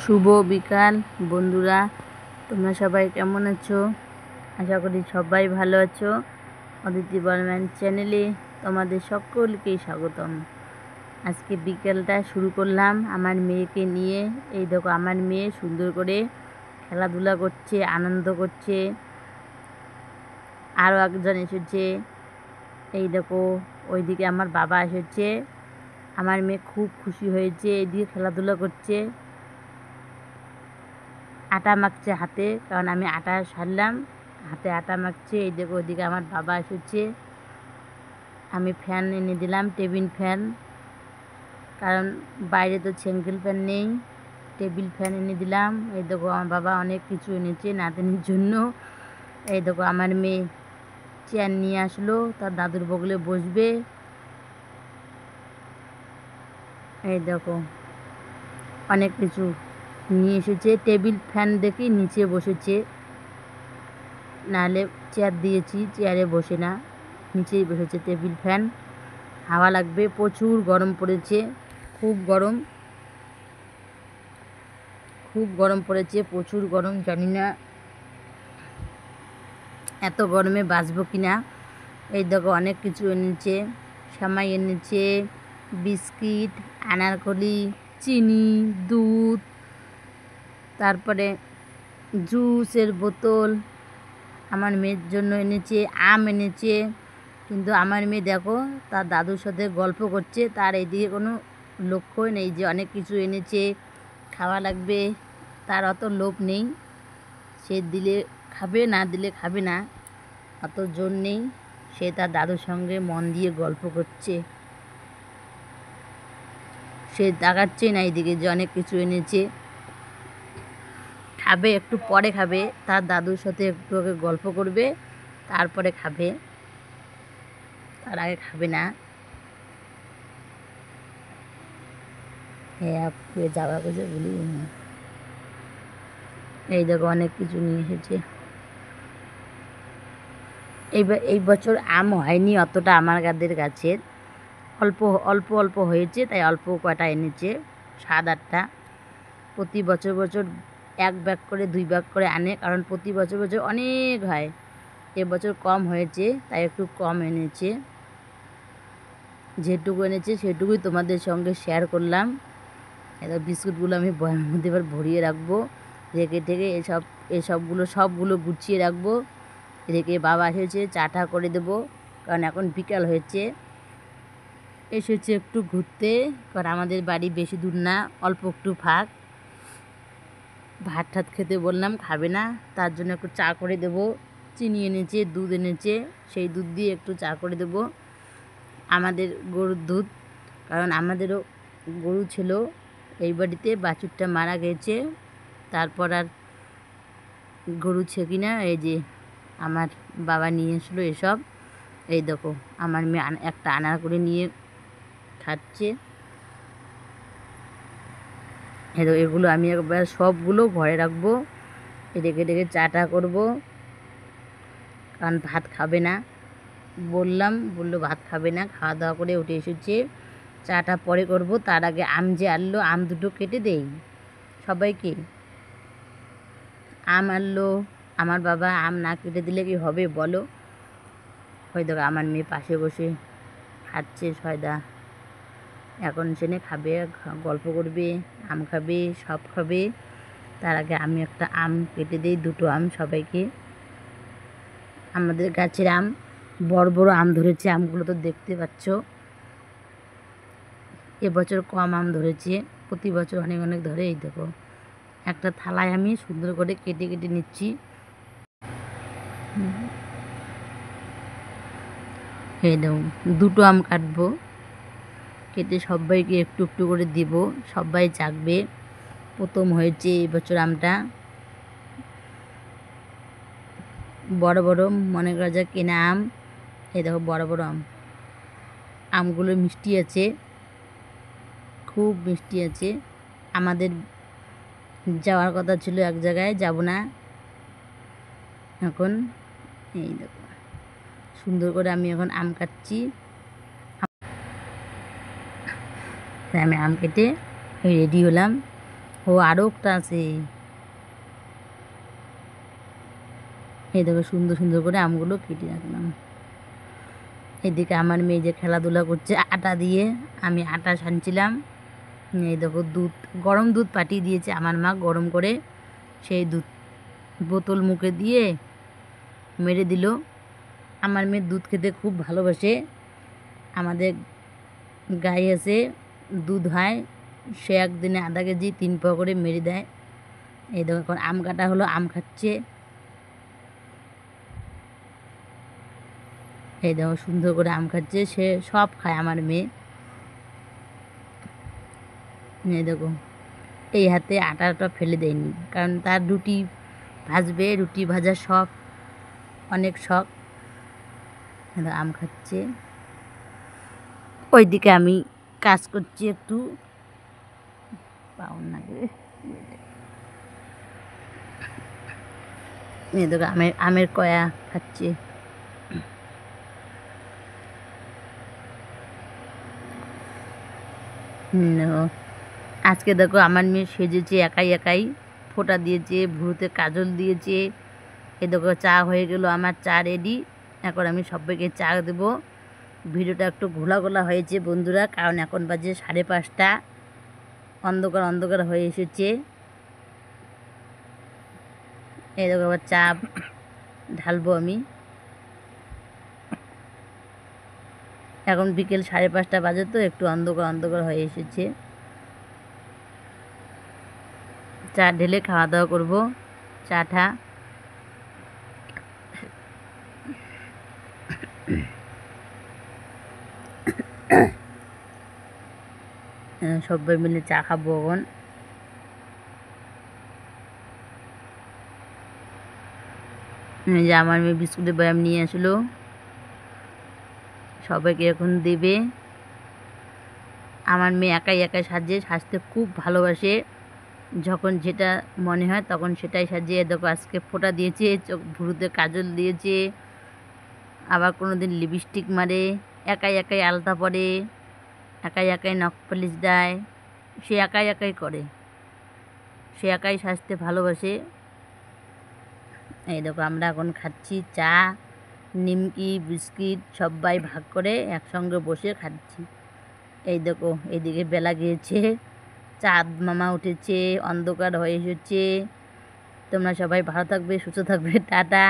শুভ বিকাল বন্ধুরা, তোমরা সবাই কেমন আছো? আশা করি সবাই ভালো আছো। অদিতি বর্মন চ্যানেলে তোমাদের সকলকেই স্বাগতম। আজকে বিকেলটা শুরু করলাম আমার মেয়েকে নিয়ে। এই দেখো আমার মেয়ে সুন্দর করে খেলাধুলা করছে, আনন্দ করছে। আরও একজন এসেছে, এই দেখো ওইদিকে আমার বাবা এসেছে। আমার মেয়ে খুব খুশি হয়েছে, এইদিকে খেলাধুলা করছে, আটা মাখছে হাতে, কারণ আমি আটা সারলাম, হাতে আটা মাখছে। এই দেখো ওইদিকে আমার বাবা এসেছে। আমি ফ্যান এনে দিলাম, টেবিল ফ্যান, কারণ বাইরে তো সিঙ্গেল ফ্যান নেই, টেবিল ফ্যান এনে দিলাম। এই দেখো আমার বাবা অনেক কিছু এনেছে নাতনির জন্য। এই দেখো আমার মেয়ে চেয়ার নিয়ে আসলো, তার দাদুর বগলে বসবে। এই দেখো অনেক কিছু নিয়ে এসেছে। টেবিল ফ্যান দেখি নিচে বসেছে, নাহলে চেয়ার দিয়েছি, চেয়ারে বসে না, নিচেই বসেছে। টেবিল ফ্যান, হাওয়া লাগবে। প্রচুর গরম পড়েছে, খুব গরম, খুব গরম পড়েছে, প্রচুর গরম। জানি না এত গরমে বাঁচবো কি না। এই দেখো অনেক কিছু এনেছে, সেমাই এনেছে, বিস্কিট, আনারকলি, চিনি, দুধ, তারপরে জুসের বোতল আমার মেয়ের জন্য এনেছে, আম এনেছে। কিন্তু আমার মেয়ে দেখো তার দাদুর সাথে গল্প করছে, তার এইদিকে কোনো লক্ষ্যই নেই যে অনেক কিছু এনেছে, খাওয়া লাগবে, তার অত লোভ নেই। সে দিলে খাবে, না দিলে খাবে না, অত জোর নেই। সে তার দাদুর সঙ্গে মন দিয়ে গল্প করছে, সে তাকাচ্ছে না এইদিকে যে অনেক কিছু এনেছে। খাবে, একটু পরে খাবে, তার দাদুর সাথে একটু আগে গল্প করবে, তারপরে খাবে, তার আগে খাবে না। হ্যাঁ যাওয়া কিছু বলি। এই দেখো অনেক কিছু নিয়ে এসেছে। এই বছর আম হয়নি অতটা আমার গাছের, অল্প অল্প অল্প হয়েছে, তাই অল্প কটা এনেছে, 7-8টা। প্রতি বছর এক ব্যাগ করে 2 ব্যাগ করে আনে, কারণ প্রতি বছর অনেক হয়। এবছর কম হয়েছে তাই একটু কম এনেছে। যেটুকু এনেছে সেটুকুই তোমাদের সঙ্গে শেয়ার করলাম। এবার বিস্কুটগুলো আমি বয়ামের মধ্যে এবার ভরিয়ে রাখবো, রেখে টেকে সবগুলো গুছিয়ে রাখবো। রেখে বাবা এসেছে, চাটা করে দেবো, কারণ এখন বিকাল হয়েছে। এসেছে একটু ঘুরতে, কারণ আমাদের বাড়ি বেশি দূর না, অল্প একটু ফাঁক। ভাত ঠাত খেতে বললাম, খাবে না, তার জন্য একটু চা করে দেবো। চিনি এনেছে, দুধ এনেছে, সেই দুধ দিয়ে একটু চা করে দেবো। আমাদের গরুর দুধ, কারণ আমাদেরও গরু ছিল এই বাড়িতে, বাছুরটা মারা গেছে, তারপর আর গরু ছেকি না। এই যে আমার বাবা নিয়ে এসলো এসব। এই দেখো আমার মেয়ে একটা আনার করে নিয়ে খাচ্ছে। এগুলো আমি একবার সবগুলো ঘরে রাখবো, রেখে রেখে চাটা করবো, কারণ ভাত খাবে না বললো ভাত খাবে না, খাওয়া দাওয়া করে উঠে এসেছে। চাটা পরে করব, তার আগে আম যে আনলো, আম দুটো কেটে দেই সবাইকে। আম আনলো আমার বাবা, আম না কেটে দিলে কি হবে বলো? হয়তো আমার মেয়ে পাশে বসে খাচ্ছে সয়দা, এখন সেনে খাবে, গল্প করবে, আম খাবে, সব খাবে। তার আগে আমি একটা আম কেটে দিই, 2টো আম সবাইকে। আমাদের গাছের আম বড় বড় আম ধরেছে, আমগুলো তো দেখতে পাচ্ছ। এবছর কম আম ধরেছে, প্রতি বছর অনেক অনেক ধরে। এই দেখো একটা থালায় আমি সুন্দর করে কেটে কেটে নিচ্ছি। এই দেখো 2টো আম কাটবো, কেটে সবাইকে একটু একটু করে দিব, সবাই চাখবে। প্রথম হয়েছে এবছর আমটা, বড় বড়, মনে করা যায় কেনা আম। এই দেখো বড় বড় আম, আমগুলো মিষ্টি আছে, খুব মিষ্টি আছে। আমাদের যাওয়ার কথা ছিল এক জায়গায়, যাব না এখন। এই দেখো সুন্দর করে আমি এখন আম কাটছি। তাই আমি আম কেটে রেডি হলাম, ও আরও একটা আছে। এই দেখো সুন্দর সুন্দর করে আমগুলো কেটে রাখলাম। এদিকে আমার মেয়ে যে খেলাধুলা করছে আটা দিয়ে, আমি আটা ছানছিলাম। এই দেখো দুধ, গরম দুধ পাঠিয়ে দিয়েছে আমার মা গরম করে, সেই দুধ বোতল মুখে দিয়ে মেরে দিল। আমার মেয়ে দুধ খেতে খুব ভালোবাসে। আমাদের গাই আছে, দুধ হয়, সে একদিনে আধা কেজি 3 পাও করে মেরে দেয়। এই দেখো এখন আম কাটা হলো, আম খাচ্ছে। এই দেখো সুন্দর করে আম খাচ্ছে, সে সব খায় আমার মেয়ে। এই দেখো এই হাতে আটাটা ফেলে দেয়নি, কারণ তার রুটি ভাজবে, রুটি ভাজা শখ, অনেক শখ। আম খাচ্ছে, ওইদিকে আমি কাজ করছি একটু। পাউন লাগে। এই দেখো আমের কয়া খাচ্ছে। আজকে দেখো আমার মেয়ে সেজেছে একাই একাই, ফোঁটা দিয়েছে, ভুরুতে কাজল দিয়েছে। এ দেখো চা হয়ে গেল, আমার চা রেডি। এখন আমি সবাইকে চা দেবো। ভিডিওটা একটু ঘোলা ঘোলা হয়েছে বন্ধুরা, কারণ এখন বাজে 5:30, অন্ধকার অন্ধকার হয়ে এসেছে। এই দেখো আবার চা ঢালবো আমি। এখন বিকেল 5:30 বাজে, তো একটু অন্ধকার অন্ধকার হয়ে এসেছে। চা ঢেলে খাওয়া দাওয়া করবো, চাটা। সবাই মিলে চা খাবো এখন। যে আমার মেয়ে বিস্কুটের বয়াম নিয়ে আসলো, সবাইকে এখন দেবে। আমার মেয়ে একাই একাই সাজতে খুব ভালোবাসে। যখন যেটা মনে হয় তখন সেটাই সাজিয়ে। দেখো আজকে ফোঁটা দিয়েছে, চোখ ভুরুতে কাজল দিয়েছে, আবার কোনো দিন লিপস্টিক মারে, একাই একাই আলতা পরে, একাই একাই নখ পালিশ দেয়, সে একাই একাই করে, সে একাই সাজতে ভালোবাসে। এই দেখো আমরা এখন খাচ্ছি চা, নিমকি, বিস্কিট সবাই ভাগ করে একসঙ্গে বসে খাচ্ছি। এই দেখো এইদিকে বেলা গিয়েছে, চাঁদ মামা উঠেছে, অন্ধকার হয়ে এসেছে। তোমরা সবাই ভালো থাকবে, সুস্থ থাকবে, টাটা।